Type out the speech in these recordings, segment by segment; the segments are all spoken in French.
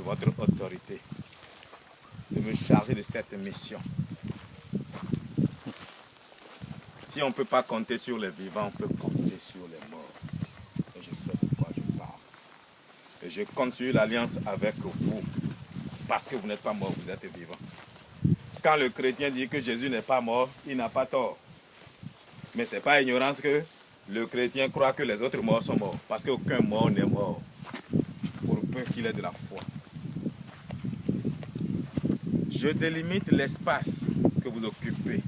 de votre autorité de me charger de cette mission. Si on ne peut pas compter sur les vivants, on peut compter sur les morts. Et je sais de quoi je parle. Et je compte sur l'alliance avec vous. Parce que vous n'êtes pas mort, vous êtes vivant. Quand le chrétien dit que Jésus n'est pas mort, il n'a pas tort. Mais ce n'est pas ignorance que le chrétien croit que les autres morts sont morts. Parce qu'aucun mort n'est mort. Pour peu qu'il ait de la foi. Je délimite l'espace que vous occupez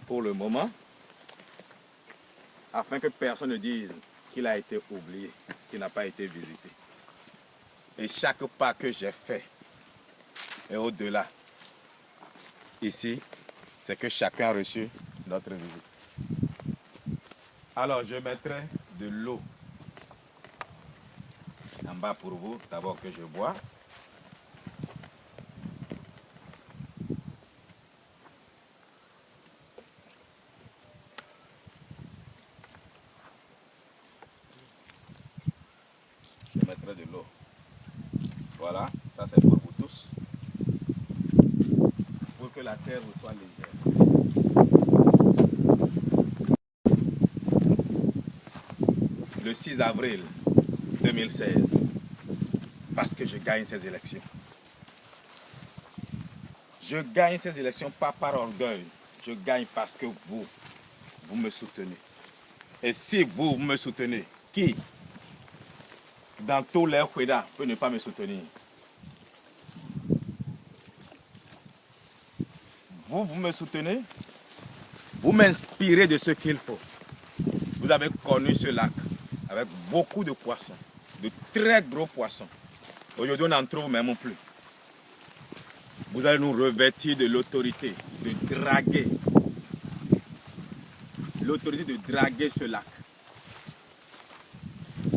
pour le moment, afin que personne ne dise qu'il a été oublié, qu'il n'a pas été visité. Et chaque pas que j'ai fait est au-delà. Ici, c'est que chacun a reçu notre visite. Alors, je mettrai de l'eau en bas pour vous, d'abord que je bois. Je mettrai de l'eau. Voilà, ça c'est pour vous tous. Pour que la terre vous soit légère. Le 6 avril 2016, parce que je gagne ces élections. Je gagne ces élections pas par orgueil, je gagne parce que vous me soutenez. Et si vous me soutenez, qui dans tous les Ouédas peut ne pas me soutenir? Vous me soutenez, vous m'inspirez de ce qu'il faut. Vous avez connu ce lac avec beaucoup de poissons, de très gros poissons. Aujourd'hui, on n'en trouve même plus. Vous allez nous revêtir de l'autorité de draguer. L'autorité de draguer ce lac.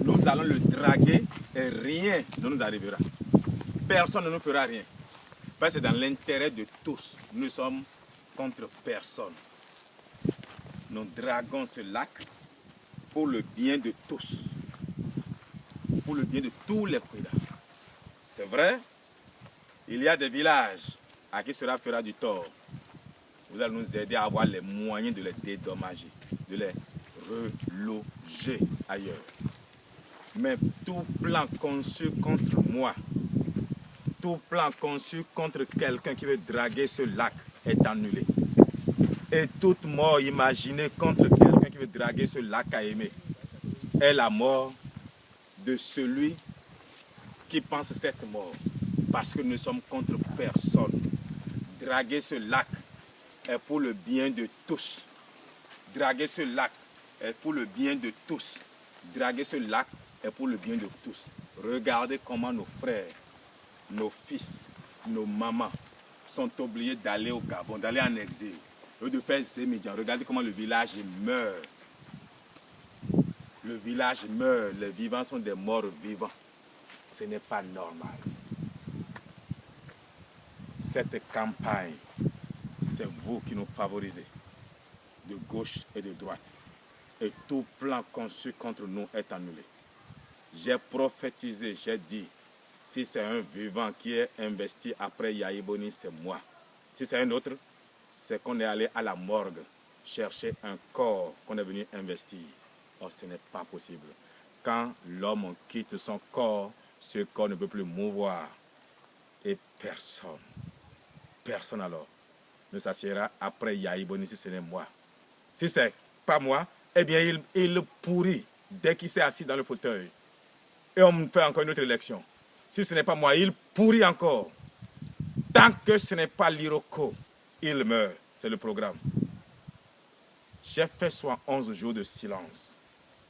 Nous allons le draguer et rien ne nous arrivera. Personne ne nous fera rien. Parce que c'est dans l'intérêt de tous. Nous sommes contre personne. Nous draguons ce lac pour le bien de tous. Pour le bien de tous les Ouédas. C'est vrai, il y a des villages à qui cela fera du tort. Vous allez nous aider à avoir les moyens de les dédommager, de les reloger ailleurs. Mais tout plan conçu contre moi, tout plan conçu contre quelqu'un qui veut draguer ce lac est annulé. Et toute mort imaginée contre quelqu'un qui veut draguer ce lac à aimer est la mort de celui qui pense cette mort. Parce que nous sommes contre personne. Draguer ce lac est pour le bien de tous. Draguer ce lac est pour le bien de tous. Draguer ce lac est pour le bien de tous. Regardez comment nos frères, nos fils, nos mamans sont obligés d'aller au Gabon, d'aller en exil. Au lieu de faire Zémédian, regardez comment le village meurt. Le village meurt, les vivants sont des morts vivants. Ce n'est pas normal. Cette campagne, c'est vous qui nous favorisez, de gauche et de droite. Et tout plan conçu contre nous est annulé. J'ai prophétisé, j'ai dit, si c'est un vivant qui est investi après Yahi Boni, c'est moi. Si c'est un autre, c'est qu'on est allé à la morgue chercher un corps qu'on est venu investir. Or, ce n'est pas possible. Quand l'homme quitte son corps, ce corps ne peut plus mouvoir. Et personne alors, ne s'assiera après Yahi Boni si ce n'est moi. Si ce n'est pas moi, eh bien, il pourrit dès qu'il s'est assis dans le fauteuil. Et on me fait encore une autre élection. Si ce n'est pas moi, il pourrit encore. Tant que ce n'est pas l'Iroko, il meurt. C'est le programme. J'ai fait 11 jours de silence.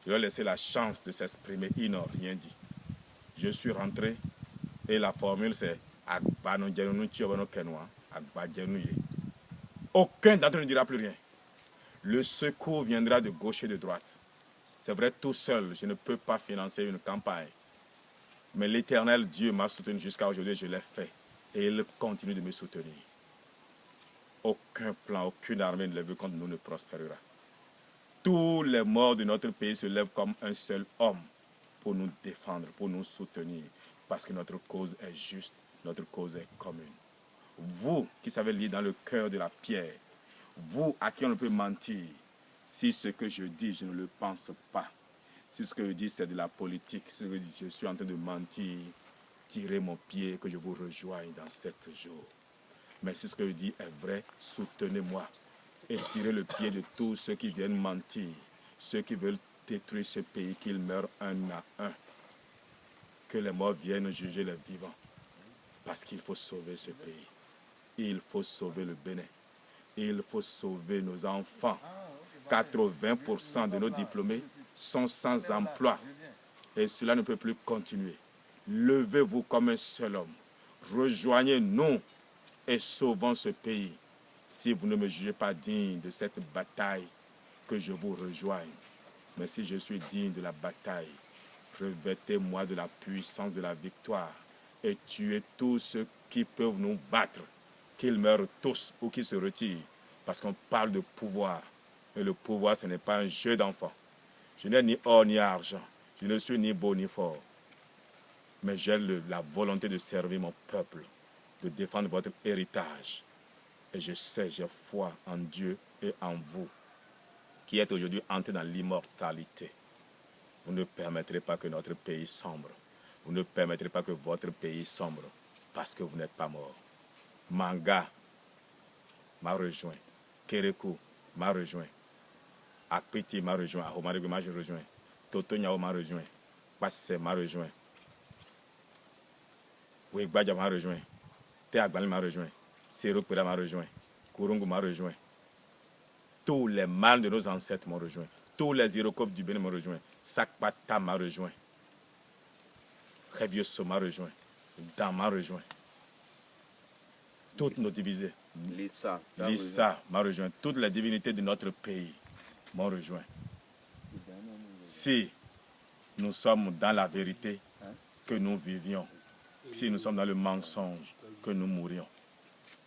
Je leur ai laissé la chance de s'exprimer. Ils n'ont rien dit. Je suis rentré et la formule c'est aucun d'entre eux ne dira plus rien. Le secours viendra de gauche et de droite. C'est vrai, tout seul, je ne peux pas financer une campagne. Mais l'Éternel Dieu m'a soutenu jusqu'à aujourd'hui, je l'ai fait. Et il continue de me soutenir. Aucun plan, aucune armée ne lève contre nous ne prospérera. Tous les morts de notre pays se lèvent comme un seul homme pour nous défendre, pour nous soutenir. Parce que notre cause est juste, notre cause est commune. Vous qui savez lire dans le cœur de la pierre, vous à qui on ne peut mentir, si ce que je dis, je ne le pense pas, si ce que je dis c'est de la politique, si je suis en train de mentir, tirez mon pied et que je vous rejoigne dans 7 jours. Mais si ce que je dis est vrai, soutenez-moi et tirez le pied de tous ceux qui viennent mentir, ceux qui veulent détruire ce pays, qu'ils meurent un à un. Que les morts viennent juger les vivants. Parce qu'il faut sauver ce pays. Il faut sauver le Bénin. Il faut sauver nos enfants. 80% de nos diplômés sont sans emploi. Et cela ne peut plus continuer. Levez-vous comme un seul homme. Rejoignez-nous et sauvons ce pays. Si vous ne me jugez pas digne de cette bataille, que je vous rejoigne. Mais si je suis digne de la bataille, revêtez-moi de la puissance de la victoire et tuez tous ceux qui peuvent nous battre, qu'ils meurent tous ou qu'ils se retirent, parce qu'on parle de pouvoir. Et le pouvoir, ce n'est pas un jeu d'enfant. Je n'ai ni or ni argent. Je ne suis ni beau ni fort. Mais j'ai la volonté de servir mon peuple, de défendre votre héritage. Et je sais, j'ai foi en Dieu et en vous, qui êtes aujourd'hui entrés dans l'immortalité. Vous ne permettrez pas que notre pays sombre. Vous ne permettrez pas que votre pays sombre, parce que vous n'êtes pas mort. Manga m'a rejoint. Kérékou m'a rejoint. Akpiti m'a rejoint. Ahomarigwe m'a rejoint. Toto Nyao m'a rejoint. Passe m'a rejoint. Ouégbadja m'a rejoint. Théagbali m'a rejoint. Sero Pera m'a rejoint. Kurungu m'a rejoint. Tous les mâles de nos ancêtres m'ont rejoint. Tous les Irokopes du Bénin m'ont rejoint. Sakpata m'a rejoint. Revioso m'a rejoint. Dan m'a rejoint. Toutes nos divisées. Lissa m'a rejoint. Toutes les divinités de notre pays m'ont rejoint. Si nous sommes dans la vérité, que nous vivions. Si nous sommes dans le mensonge, que nous mourions.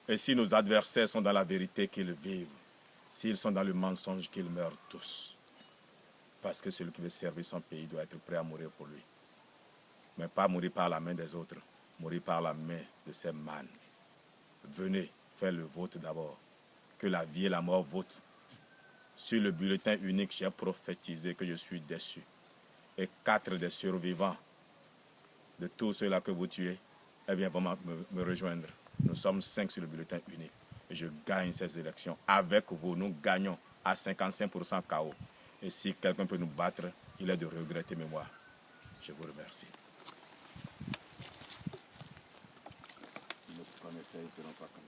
Et si nos adversaires sont dans la vérité, qu'ils vivent. S'ils sont dans le mensonge, qu'ils meurent tous. Parce que celui qui veut servir son pays doit être prêt à mourir pour lui. Mais pas mourir par la main des autres, mourir par la main de ces mânes. Venez faire le vote d'abord. Que la vie et la mort votent. Sur le bulletin unique, j'ai prophétisé que je suis déçu. Et 4 des survivants de tous ceux-là que vous tuez, eh bien, vont me rejoindre. Nous sommes 5 sur le bulletin unique. Et je gagne ces élections. Avec vous, nous gagnons à 55% KO. Et si quelqu'un peut nous battre, il est de regretter mémoire. Je vous remercie. Si nos premiers faits ne seront pas comme